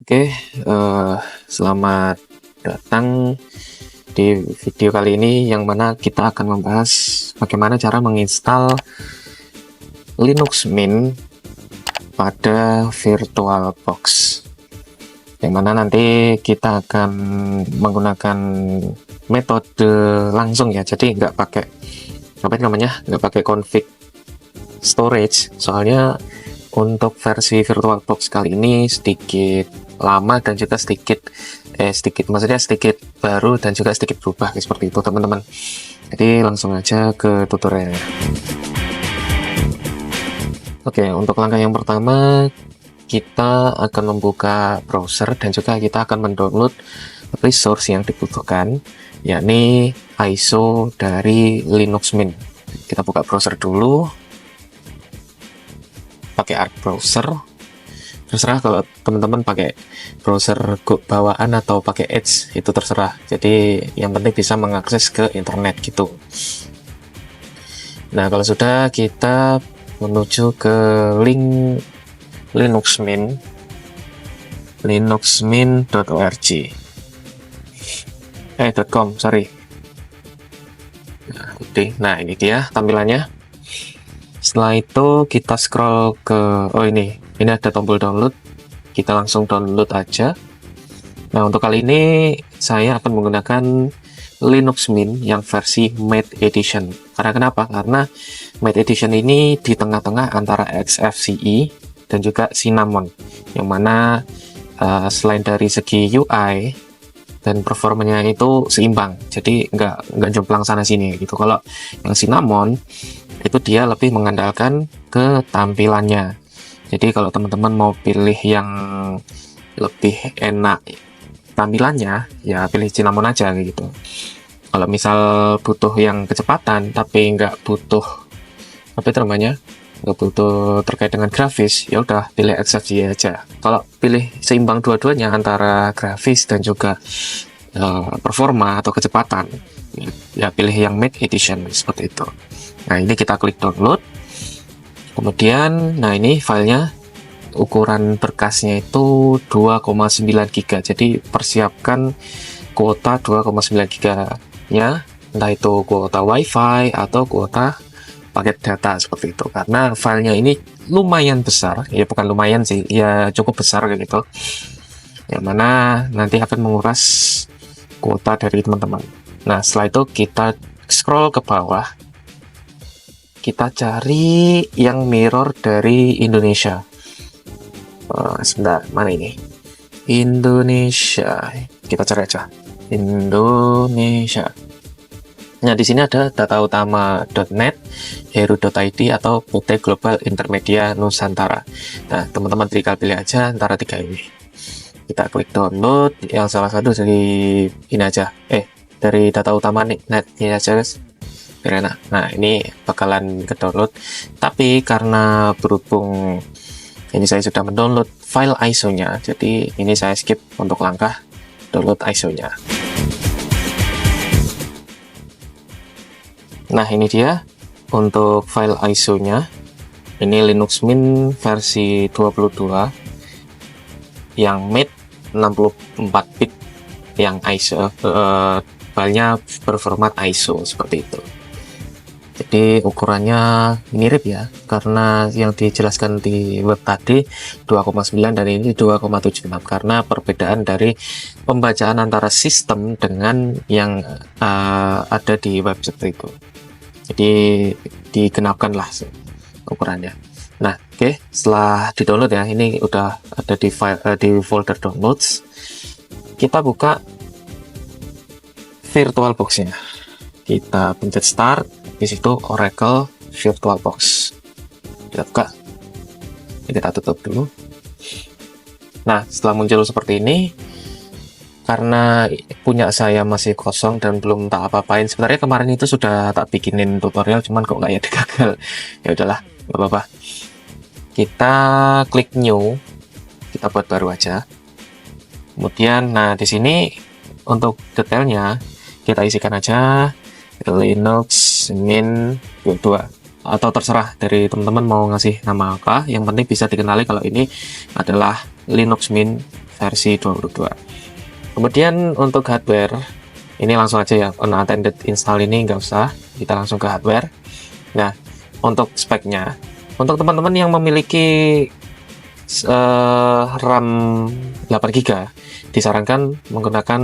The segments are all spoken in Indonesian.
Oke, selamat datang di video kali ini yang mana kita akan membahas bagaimana cara menginstal Linux Mint pada VirtualBox. Yang mana nanti kita akan menggunakan metode langsung ya, jadi nggak pakai nggak pakai config storage, soalnya untuk versi VirtualBox kali ini sedikit lama dan juga sedikit baru dan juga sedikit berubah seperti itu teman-teman. Jadi langsung aja ke tutorialnya. Oke, untuk langkah yang pertama kita akan membuka browser dan juga kita akan mendownload resource yang dibutuhkan, yakni ISO dari Linux Mint. Kita buka browser dulu, pakai Arc browser. Terserah kalau teman-teman pakai browser bawaan atau pakai Edge, itu terserah. Jadi yang penting bisa mengakses ke internet gitu. Nah, kalau sudah, kita menuju ke link Linux Mint, linuxmint.org .com, sorry. Nah, ini dia tampilannya. Setelah itu kita scroll ke ini ada tombol download, kita langsung download aja. Nah, untuk kali ini saya akan menggunakan Linux Mint yang versi Mate Edition. Karena kenapa? Karena Mate Edition ini di tengah-tengah antara XFCE dan juga Cinnamon, yang mana selain dari segi UI dan performanya itu seimbang, jadi nggak jomplang sana sini gitu. Kalau yang Cinnamon itu dia lebih mengandalkan ke tampilannya. Jadi kalau teman-teman mau pilih yang lebih enak tampilannya, ya pilih Cinnamon aja gitu. Kalau misal butuh yang kecepatan tapi nggak butuh nggak butuh terkait dengan grafis, ya udah pilih XFCE aja. Kalau pilih seimbang dua-duanya antara grafis dan juga performa atau kecepatan, ya pilih yang Mate Edition seperti itu. Nah, ini kita klik download. Kemudian, nah ini filenya, ukuran berkasnya itu 2,9 GB. Jadi persiapkan kuota 2,9 GB nya, entah itu kuota WiFi atau kuota paket data seperti itu. Karena filenya ini lumayan besar, ya bukan lumayan sih, ya cukup besar gitu. Yang mana nanti akan menguras kuota dari teman-teman. Nah, setelah itu kita scroll ke bawah. Kita cari yang mirror dari Indonesia. Sebentar, mana ini? Indonesia. Kita cari aja. Indonesia. Nah, di sini ada datautama.net, heru.id atau PT Global Intermedia Nusantara. Nah, teman-teman tinggal pilih aja antara tiga ini. Kita klik download yang salah satu dari ini aja. Dari datautama.net ini aja, guys. Enak. Nah, ini bakalan ke download, tapi karena berhubung ini saya sudah mendownload file ISO-nya, jadi ini saya skip untuk langkah download ISO-nya. Nah, ini dia untuk file ISO-nya. Ini Linux Mint versi 22 yang Mate 64 bit yang ISO, filenya berformat ISO seperti itu. Jadi ukurannya mirip ya, karena yang dijelaskan di web tadi 2,9 dan ini 2,76, karena perbedaan dari pembacaan antara sistem dengan yang ada di web seperti itu. Jadi digenapkan lah ukurannya. Nah, oke, setelah di download ya, ini udah ada di file di folder downloads. Kita buka VirtualBox-nya. Kita pencet start. Di situ Oracle VirtualBox. Kita buka. Ini kita tutup dulu. Nah, setelah muncul seperti ini, karena punya saya masih kosong dan belum tak apa-apain. Sebenarnya kemarin itu sudah tak bikinin tutorial, cuman kok nggak ya gagal. Ya udahlah, nggak apa-apa. Kita klik new. Kita buat baru aja. Kemudian, nah di sini untuk detailnya kita isikan aja Linux Mint 22 atau terserah dari teman-teman mau ngasih nama apa. Yang penting bisa dikenali kalau ini adalah Linux Mint versi 22. Kemudian untuk hardware, ini langsung aja ya, unattended install ini nggak usah, kita langsung ke hardware. Nah, untuk speknya, untuk teman-teman yang memiliki RAM 8GB, disarankan menggunakan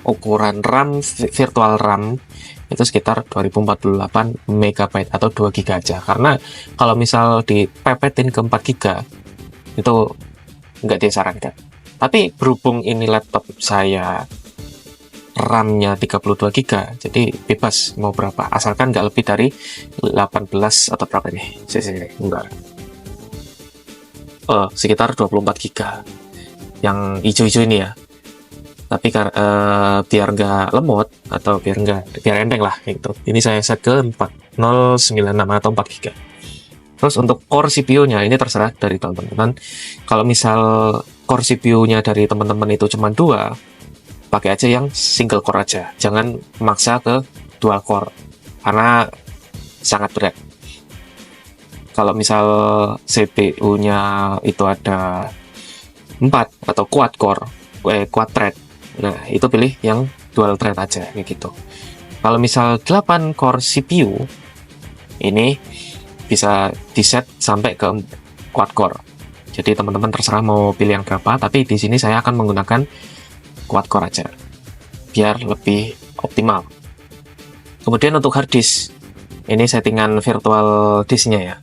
ukuran RAM virtual RAM itu sekitar 2048 MB atau 2 GB aja, karena kalau misal dipepetin ke 4 GB itu nggak disarankan. Tapi berhubung ini laptop saya RAM-nya 32 GB, jadi bebas mau berapa, asalkan nggak lebih dari 18 atau berapa nih, enggak, sekitar 24 GB yang hijau-hijau ini ya. Tapi biar nggak lemot atau biar enteng lah gitu, ini saya set ke 4096 atau 4 GB. Terus untuk core CPU-nya ini terserah dari teman-teman. Kalau misal core CPU-nya dari teman-teman itu cuma 2, pakai aja yang single core aja. Jangan maksa ke dual core karena sangat berat. Kalau misal CPU-nya itu ada 4 atau quad core, quad thread, nah itu pilih yang dual thread aja gitu. Kalau misal 8 core CPU, ini bisa di-set sampai ke quad core. Jadi teman-teman terserah mau pilih yang berapa, tapi di sini saya akan menggunakan quad core aja biar lebih optimal. Kemudian untuk hard disk, ini settingan virtual disknya ya.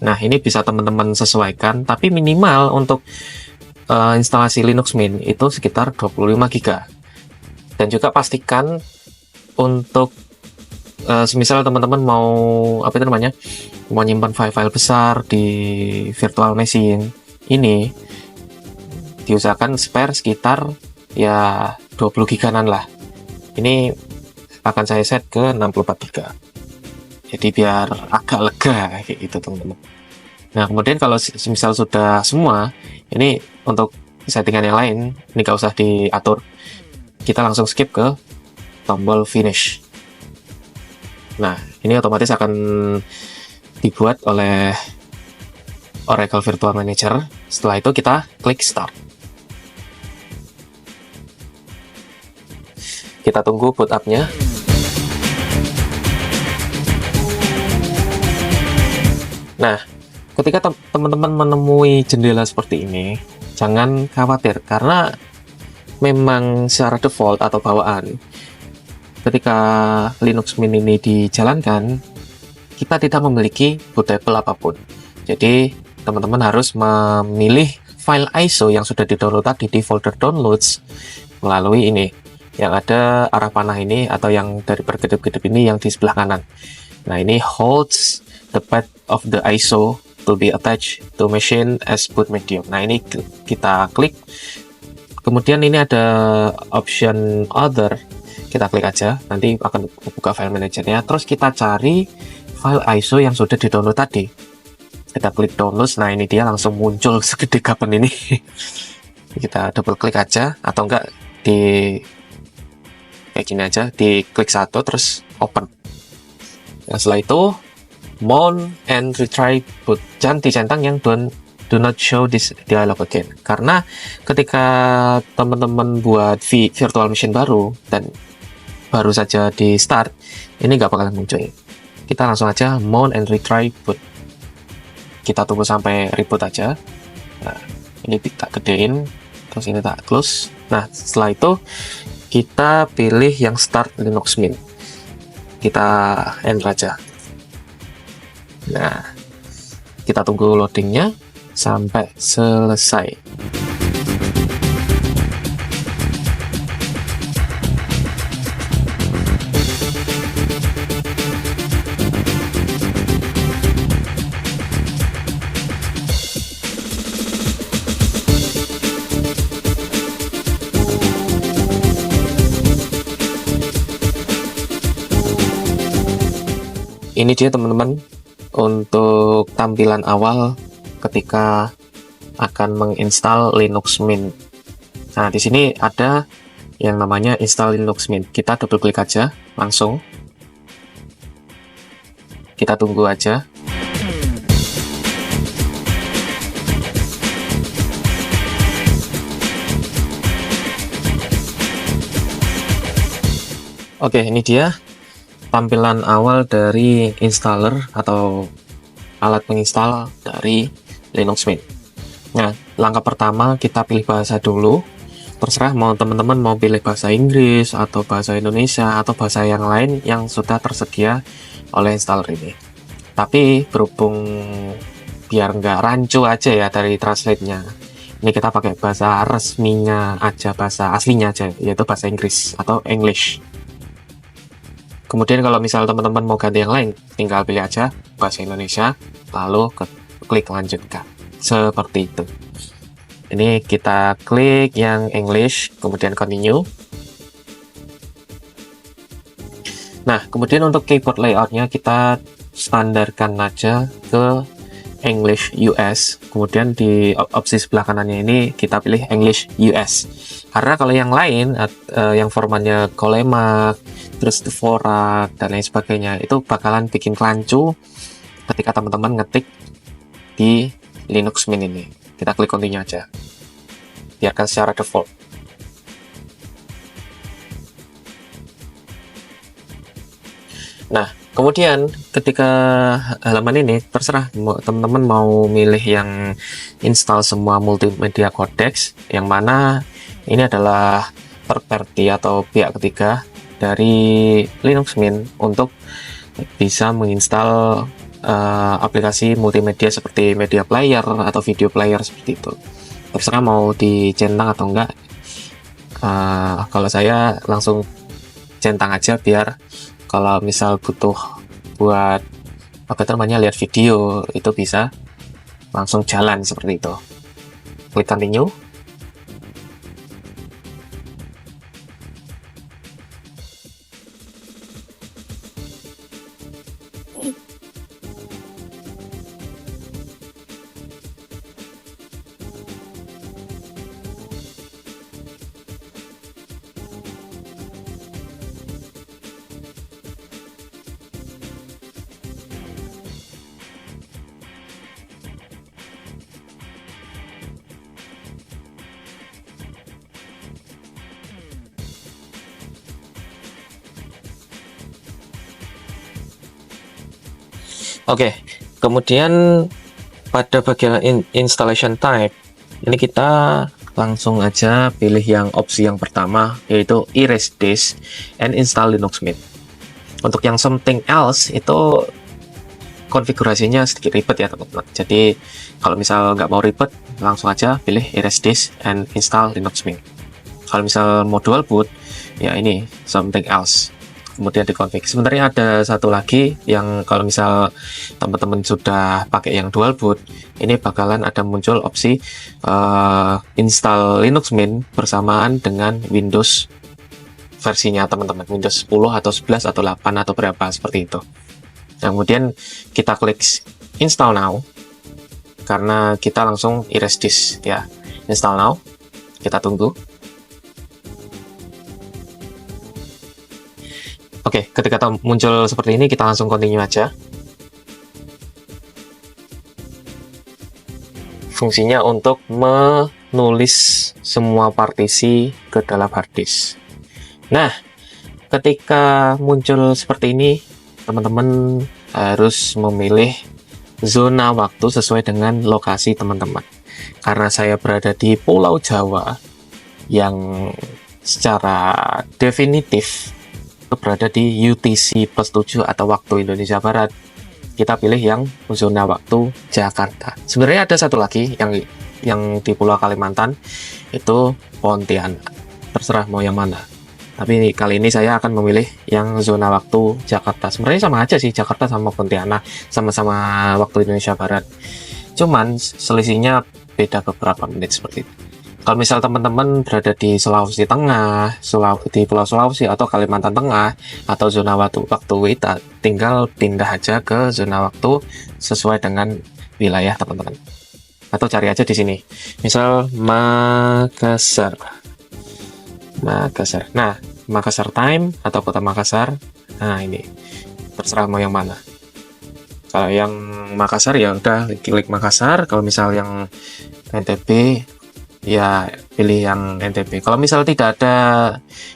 Nah, ini bisa teman-teman sesuaikan, tapi minimal untuk instalasi Linux Mint itu sekitar 25 GB. Dan juga pastikan untuk semisal teman-teman mau apa itu namanya, mau nyimpan file-file besar di virtual machine ini, diusahakan spare sekitar ya 20 giganan lah. Ini akan saya set ke 64 giga, jadi biar agak lega kayak gitu teman-teman. Nah, kemudian kalau misal sudah semua, ini untuk settingan yang lain ini gak usah diatur, kita langsung skip ke tombol finish. Nah, ini otomatis akan dibuat oleh Oracle Virtual Manager. Setelah itu kita klik start. Kita tunggu boot up-nya. Nah, ketika teman-teman menemui jendela seperti ini, jangan khawatir karena memang secara default atau bawaan ketika Linux Mint ini dijalankan, kita tidak memiliki bootable apapun. Jadi teman-teman harus memilih file ISO yang sudah di-download tadi di folder downloads melalui ini yang ada arah panah ini, atau yang dari berkedip-kedip ini yang di sebelah kanan. Nah, ini holds the path of the ISO to be attached to machine as boot medium. Nah, ini kita klik. Kemudian ini ada option other, kita klik aja, nanti akan buka file manajernya. Terus kita cari file ISO yang sudah di-download tadi. Kita klik download. Nah, ini dia langsung muncul segede kapan ini. Kita double klik aja, atau enggak di kayak gini aja, di klik satu terus open. Nah, setelah itu mount and retry boot, jangan dicentang yang do not show this dialog again, karena ketika teman-teman buat virtual machine baru dan baru saja di start, ini nggak bakalan muncul. Kita langsung aja mount and retry boot, kita tunggu sampai reboot aja. Nah, ini tak gedein, terus ini tak close. Nah, setelah itu kita pilih yang start Linux Mint, kita enter aja. Nah, kita tunggu loadingnya sampai selesai. Ini dia teman-teman untuk tampilan awal ketika akan menginstal Linux Mint. Nah, di sini ada yang namanya install Linux Mint. Kita double klik aja langsung. Kita tunggu aja. Oke, ini dia tampilan awal dari installer atau alat penginstal dari Linux Mint. Nah, langkah pertama kita pilih bahasa dulu. Terserah mau teman-teman mau pilih bahasa Inggris atau bahasa Indonesia atau bahasa yang lain yang sudah tersedia oleh installer ini. Tapi berhubung biar nggak rancu aja ya dari translate-nya, ini kita pakai bahasa resminya aja, bahasa aslinya aja, yaitu bahasa Inggris atau English. Kemudian kalau misal teman-teman mau ganti yang lain, tinggal pilih aja bahasa Indonesia, lalu klik lanjutkan. Seperti itu. Ini kita klik yang English, kemudian continue. Nah, kemudian untuk keyboard layoutnya kita standarkan aja ke English US, kemudian di opsi sebelah kanannya ini kita pilih English US, karena kalau yang lain yang formatnya Colemak, terus Dvorak dan lain sebagainya itu bakalan bikin kelancu ketika teman-teman ngetik di Linux Mint ini. Kita klik continue aja, biarkan secara default. Nah, kemudian ketika halaman ini terserah teman-teman mau milih yang install semua multimedia codecs, yang mana ini adalah third party atau pihak ketiga dari Linux Mint untuk bisa menginstal aplikasi multimedia seperti media player atau video player seperti itu. Terserah mau dicentang atau enggak. Kalau saya langsung centang aja biar kalau misal butuh buat lihat video itu bisa langsung jalan seperti itu. Klik continue. Oke, kemudian pada bagian installation type ini kita langsung aja pilih yang opsi yang pertama, yaitu erase disk and install Linux Mint. Untuk yang something else itu konfigurasinya sedikit ribet ya teman-teman. Jadi kalau misal nggak mau ribet, langsung aja pilih erase disk and install Linux Mint. Kalau misal mau dual boot, ya ini something else, kemudian dikonfig. Sebenarnya ada satu lagi yang kalau misal teman-teman sudah pakai yang dual boot, ini bakalan ada muncul opsi install Linux Mint bersamaan dengan Windows versinya teman-teman, Windows 10 atau 11 atau 8 atau berapa seperti itu. Kemudian kita klik install now, karena kita langsung erase disk ya. Install now, kita tunggu. Oke, ketika muncul seperti ini, kita langsung continue aja. Fungsinya untuk menulis semua partisi ke dalam harddisk. Nah, ketika muncul seperti ini, teman-teman harus memilih zona waktu sesuai dengan lokasi teman-teman. Karena saya berada di Pulau Jawa, yang secara definitif berada di UTC plus 7 atau waktu Indonesia Barat, kita pilih yang zona waktu Jakarta. Sebenarnya ada satu lagi yang di Pulau Kalimantan, itu Pontianak. Terserah mau yang mana. Tapi kali ini saya akan memilih yang zona waktu Jakarta. Sebenarnya sama aja sih, Jakarta sama Pontianak, sama-sama waktu Indonesia Barat. Cuman selisihnya beda beberapa menit seperti itu. Kalau misal teman-teman berada di Sulawesi Tengah, di Pulau Sulawesi atau Kalimantan Tengah atau zona waktu kita, tinggal pindah aja ke zona waktu sesuai dengan wilayah teman-teman. Atau cari aja di sini. Misal Makassar. Nah, Makassar time atau kota Makassar. Nah, ini terserah mau yang mana. Kalau yang Makassar ya udah klik Makassar. Kalau misal yang NTB ya pilih yang NTP. Kalau misal tidak ada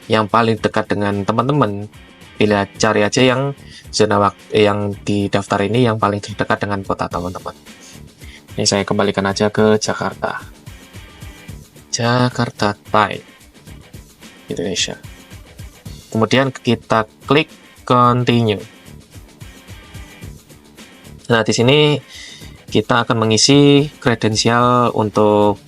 yang paling dekat dengan teman-teman, cari aja yang zona waktu yang di daftar ini yang paling terdekat dengan kota teman-teman. Ini saya kembalikan aja ke Jakarta. Jakarta Time, Indonesia. Kemudian kita klik continue. Nah, di sini kita akan mengisi kredensial untuk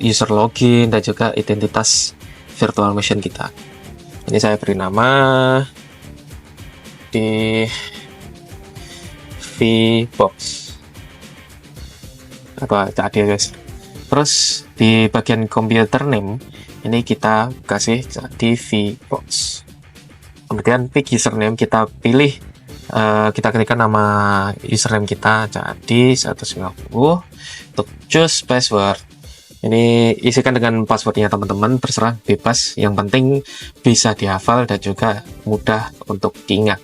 user login dan juga identitas virtual machine kita. Ini saya beri nama di VBox apa tadi guys. Terus di bagian computer name ini kita kasih di VBox. Kemudian pick username, kita pilih kita ketikkan nama username kita jadi 190. Untuk choose password, ini isikan dengan passwordnya teman-teman, terserah, bebas, yang penting bisa dihafal dan juga mudah untuk diingat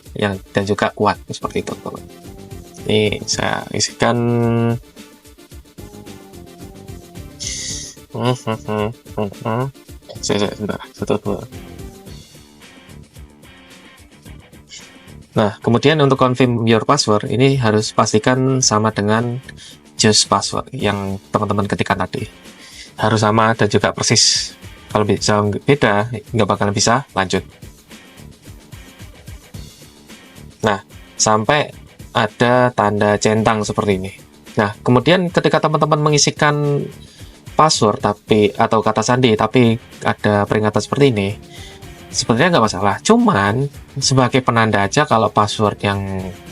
dan juga kuat seperti itu teman. Ini saya isikan sebentar, 1, 2. Nah, kemudian untuk confirm your password, ini harus pastikan sama dengan choose password yang teman-teman ketikkan tadi. Harus sama dan juga persis. Kalau bisa beda, nggak bakalan bisa lanjut. Nah, sampai ada tanda centang seperti ini. Nah, kemudian ketika teman-teman mengisikan password atau kata sandi tapi ada peringatan seperti ini, sebenarnya nggak masalah, cuman sebagai penanda aja kalau password yang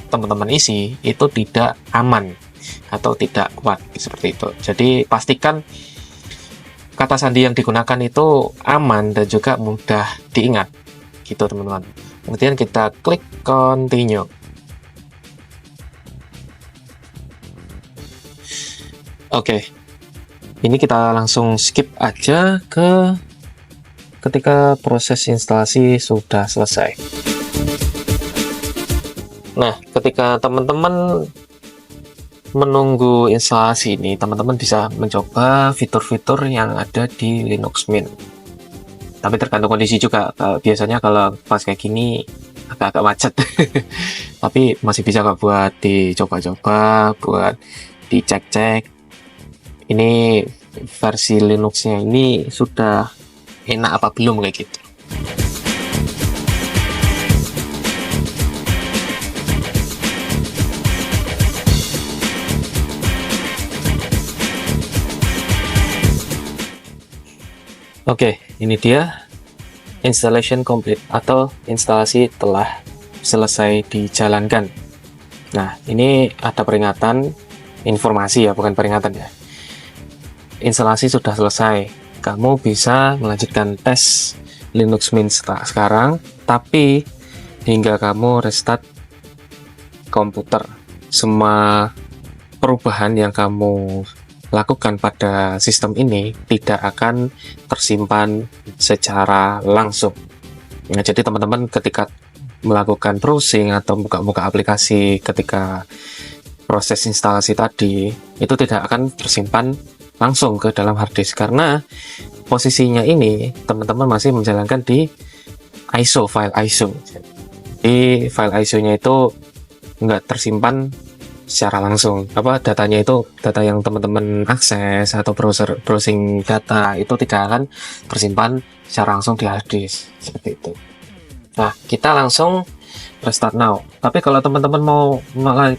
teman-teman isi itu tidak aman atau tidak kuat seperti itu. Jadi pastikan kata sandi yang digunakan itu aman dan juga mudah diingat gitu teman-teman. Kemudian kita klik continue. Oke, ini kita langsung skip aja ke ketika proses instalasi sudah selesai. Nah, ketika teman-teman menunggu instalasi ini, teman-teman bisa mencoba fitur-fitur yang ada di Linux Mint. Tapi tergantung kondisi juga. Biasanya kalau pas kayak gini agak-agak macet. Tapi masih bisa kok buat dicoba-coba, buat dicek-cek. Ini versi Linuxnya ini sudah enak apa belum kayak gitu. Oke, ini dia installation complete atau instalasi telah selesai dijalankan. Nah, ini ada peringatan, informasi ya, bukan peringatan ya. Instalasi sudah selesai. Kamu bisa melanjutkan tes Linux Mint sekarang, tapi hingga kamu restart komputer, semua perubahan yang kamu lakukan pada sistem ini tidak akan tersimpan secara langsung. Nah, jadi teman-teman ketika melakukan browsing atau buka-buka aplikasi ketika proses instalasi tadi, itu tidak akan tersimpan langsung ke dalam harddisk karena posisinya ini teman-teman masih menjalankan di ISO, file ISO. Di file ISO-nya itu nggak tersimpan secara langsung. Datanya itu data yang teman-teman akses atau browsing data itu tidak akan tersimpan secara langsung di harddisk seperti itu. Nah, kita langsung restart now. Tapi kalau teman-teman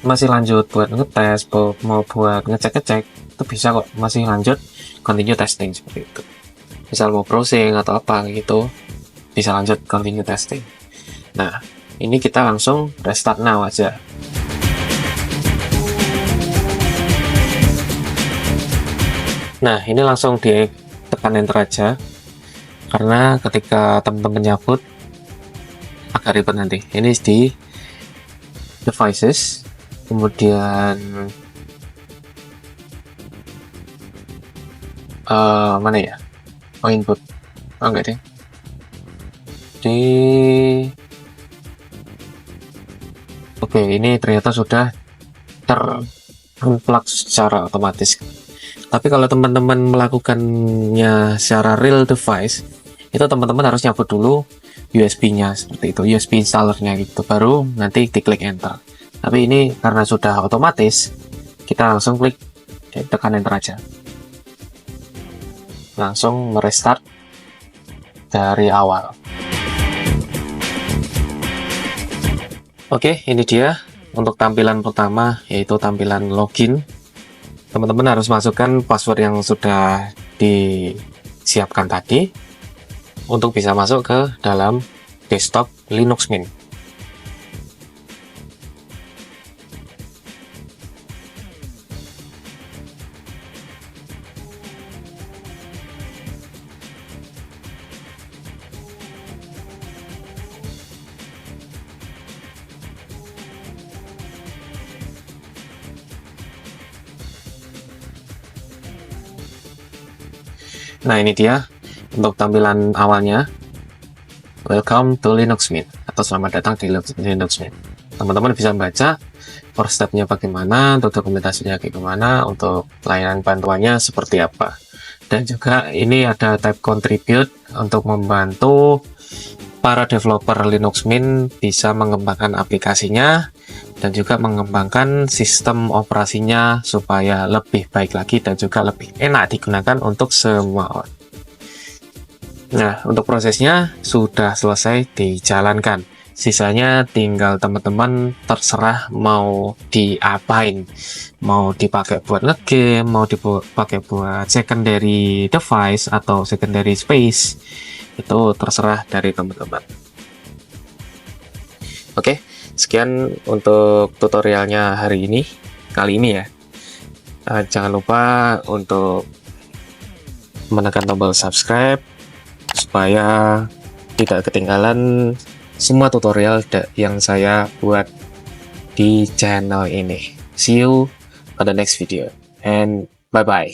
masih lanjut buat ngetes, mau buat ngecek-ngecek, itu bisa kok, masih lanjut continue testing seperti itu. Misal mau browsing atau apa gitu, bisa lanjut continue testing. Nah, ini kita langsung restart now aja. Nah, ini langsung ditekan enter aja, karena ketika teman-teman nyabut agak ribet nanti. Ini di devices, kemudian mana ya? Oh, input. Oh, enggak deh. Oke, ini ternyata sudah terunplug secara otomatis. Tapi kalau teman-teman melakukannya secara real device, itu teman-teman harus nyabut dulu USB-nya seperti itu, USB installernya gitu, baru nanti diklik enter. Tapi ini karena sudah otomatis, kita langsung klik, tekan enter aja, langsung merestart dari awal. Oke, ini dia untuk tampilan pertama, yaitu tampilan login. Teman-teman harus masukkan password yang sudah disiapkan tadi untuk bisa masuk ke dalam desktop Linux Mint. Nah, ini dia untuk tampilan awalnya. Welcome to Linux Mint, atau selamat datang di Linux Mint. Teman-teman bisa baca first step-nya bagaimana, untuk dokumentasinya bagaimana, untuk layanan bantuannya seperti apa. Dan juga ini ada tab contribute untuk membantu para developer Linux Mint bisa mengembangkan aplikasinya dan juga mengembangkan sistem operasinya supaya lebih baik lagi dan juga lebih enak digunakan untuk semua orang. Nah, untuk prosesnya sudah selesai dijalankan. Sisanya tinggal teman-teman terserah mau diapain. Mau dipakai buat ngegame, mau dipakai buat secondary device atau secondary space. Itu terserah dari teman-teman. Oke, sekian untuk tutorialnya hari ini. Kali ini ya. Jangan lupa untuk menekan tombol subscribe supaya tidak ketinggalan semua tutorial yang saya buat di channel ini. See you on the next video and bye bye.